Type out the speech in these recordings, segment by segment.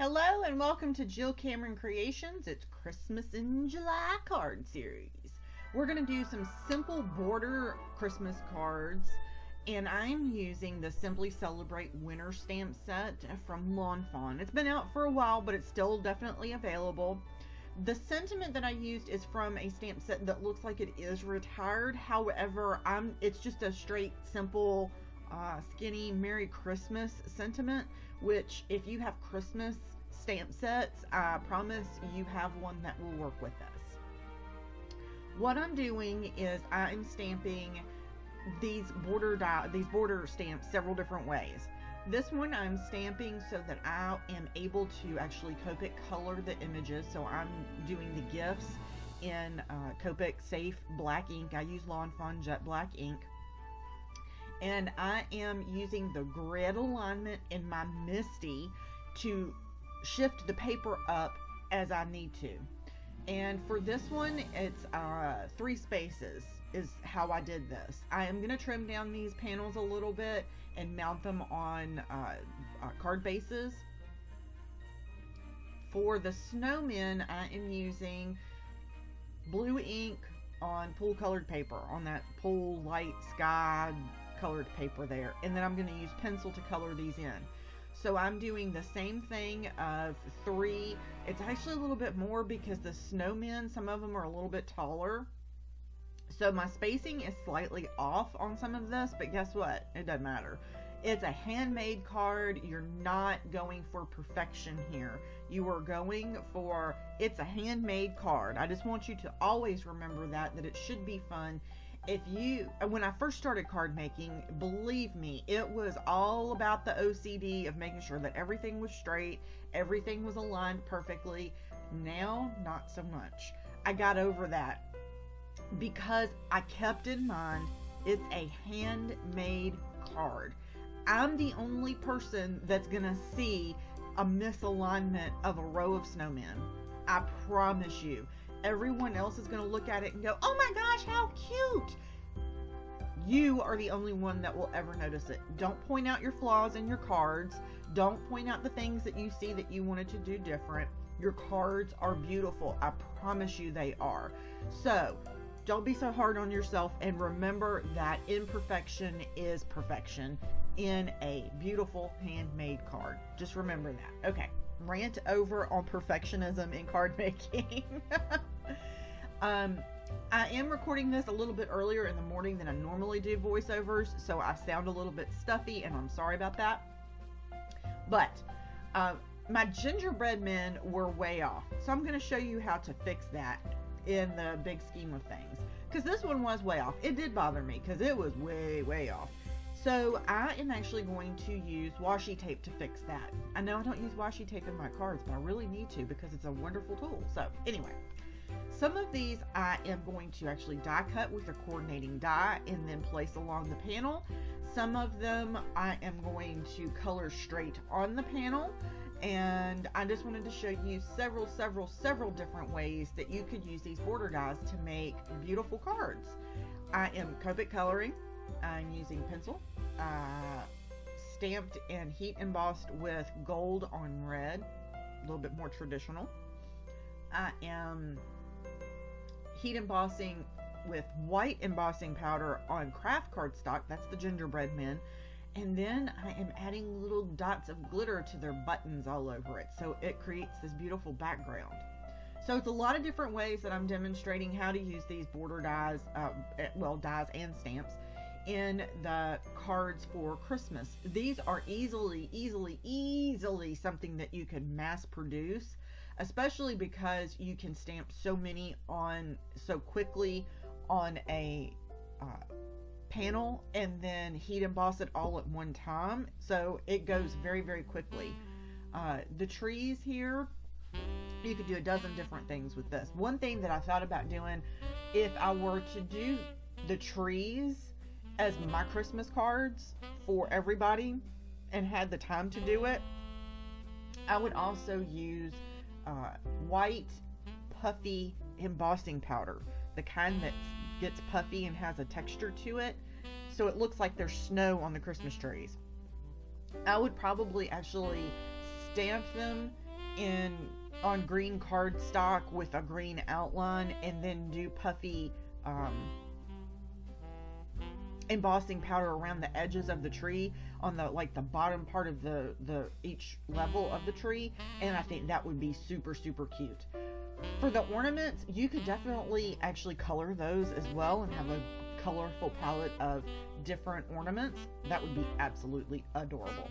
Hello and welcome to Jill Cameron Creations. It's Christmas in July card series. We're going to do some simple border Christmas cards, and I'm using the Simply Celebrate Winter Stamp Set from Lawn Fawn. It's been out for a while, but it's still definitely available. The sentiment that I used is from a stamp set that looks like it is retired. However, it's just a straight, simple, skinny Merry Christmas sentiment, which if you have Christmas stamp sets, I promise you have one that will work with this. What I'm doing is I'm stamping these border stamps several different ways. This one I'm stamping so that I am able to actually Copic color the images. So I'm doing the gifts in Copic Safe Black ink. I use Lawn Fawn Jet Black ink. And I am using the grid alignment in my MISTI to shift the paper up as I need to. And for this one, it's 3 spaces is how I did this. I am going to trim down these panels a little bit and mount them on card bases. For the snowmen, I am using blue ink on pool colored paper, on that pool light sky colored paper there, and then I'm going to use pencil to color these in. So I'm doing the same thing of 3. It's actually a little bit more because the snowmen, some of them are a little bit taller. So my spacing is slightly off on some of this, but guess what? It doesn't matter. It's a handmade card. You're not going for perfection here. You are going for, it's a handmade card. I just want you to always remember that it should be fun. When I first started card making, believe me, it was all about the OCD of making sure that everything was straight, everything was aligned perfectly. Now, not so much. I got over that because I kept in mind it's a handmade card. I'm the only person that's gonna see a misalignment of a row of snowmen. I promise you. Everyone else is going to look at it and go, oh my gosh, how cute. You are the only one that will ever notice it. Don't point out your flaws in your cards. Don't point out the things that you see that you wanted to do different. Your cards are beautiful. I promise you they are. So don't be so hard on yourself, and remember that imperfection is perfection in a beautiful handmade card. Just remember that. Okay. Rant over on perfectionism in card making. I am recording this a little bit earlier in the morning than I normally do voiceovers, so I sound a little bit stuffy, and I'm sorry about that. But my gingerbread men were way off, so I'm going to show you how to fix that in the big scheme of things, because this one was way off. It did bother me because it was way off. So I am actually going to use washi tape to fix that. I know I don't use washi tape in my cards, but I really need to because it's a wonderful tool. So anyway, some of these I am going to actually die cut with a coordinating die and then place along the panel. Some of them I am going to color straight on the panel. And I just wanted to show you several different ways that you could use these border dies to make beautiful cards. I am Copic coloring. I'm using pencil, stamped and heat embossed with gold on red, a little bit more traditional. I am heat embossing with white embossing powder on craft cardstock, that's the gingerbread men, and then I am adding little dots of glitter to their buttons all over it, so it creates this beautiful background. So it's a lot of different ways that I'm demonstrating how to use these border dies, dies and stamps in the cards for Christmas. These are easily something that you can mass produce, especially because you can stamp so many on so quickly on a panel and then heat emboss it all at one time, so it goes very quickly. The trees here, you could do a dozen different things with this. One thing that I thought about doing, if I were to do the trees as my Christmas cards for everybody and had the time to do it, I would also use white puffy embossing powder, the kind that gets puffy and has a texture to it, so it looks like there's snow on the Christmas trees. I would probably actually stamp them on green cardstock with a green outline, and then do puffy embossing powder around the edges of the tree on the bottom part of the each level of the tree, and I think that would be super cute. For the ornaments, you could definitely actually color those as well and have a colorful palette of different ornaments. That would be absolutely adorable.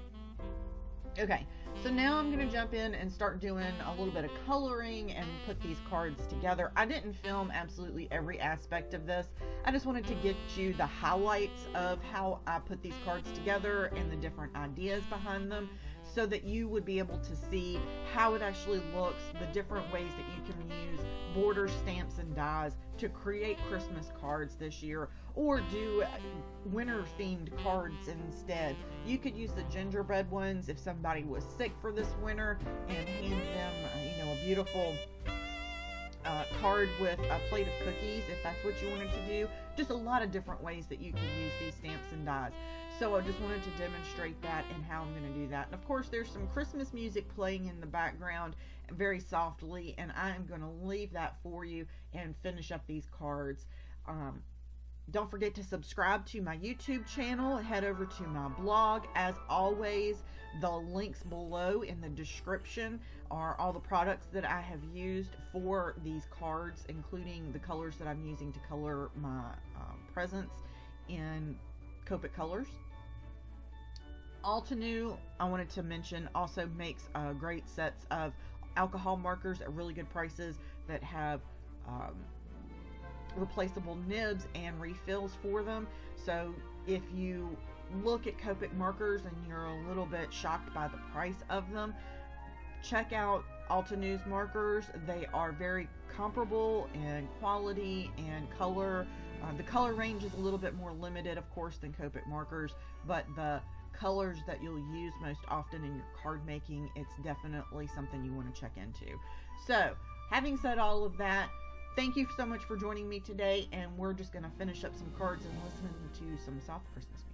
Okay, so now I'm going to jump in and start doing a little bit of coloring and put these cards together. I didn't film absolutely every aspect of this. I just wanted to get you the highlights of how I put these cards together and the different ideas behind them, so that you would be able to see how it actually looks, the different ways that you can use border stamps and dies to create Christmas cards this year, or do winter themed cards instead. You could use the gingerbread ones if somebody was sick for this winter, and hand them a beautiful card with a plate of cookies if that's what you wanted to do. Just a lot of different ways that you can use these stamps and dies. So I just wanted to demonstrate that and how I'm going to do that. And of course there's some Christmas music playing in the background very softly, and I am going to leave that for you and finish up these cards. Don't forget to subscribe to my YouTube channel. Head over to my blog. As always, the links below in the description are all the products that I have used for these cards, including the colors that I'm using to color my presents in Copic colors. Altenew, I wanted to mention, also makes great sets of alcohol markers at really good prices that have replaceable nibs and refills for them. So if you look at Copic markers and you're a little bit shocked by the price of them, check out Altenew's markers. They are very comparable in quality and color. The color range is a little bit more limited, of course, than Copic markers, but the colors that you'll use most often in your card making, it's definitely something you want to check into. So, having said all of that, thank you so much for joining me today, and we're just going to finish up some cards and listen to some soft Christmas music.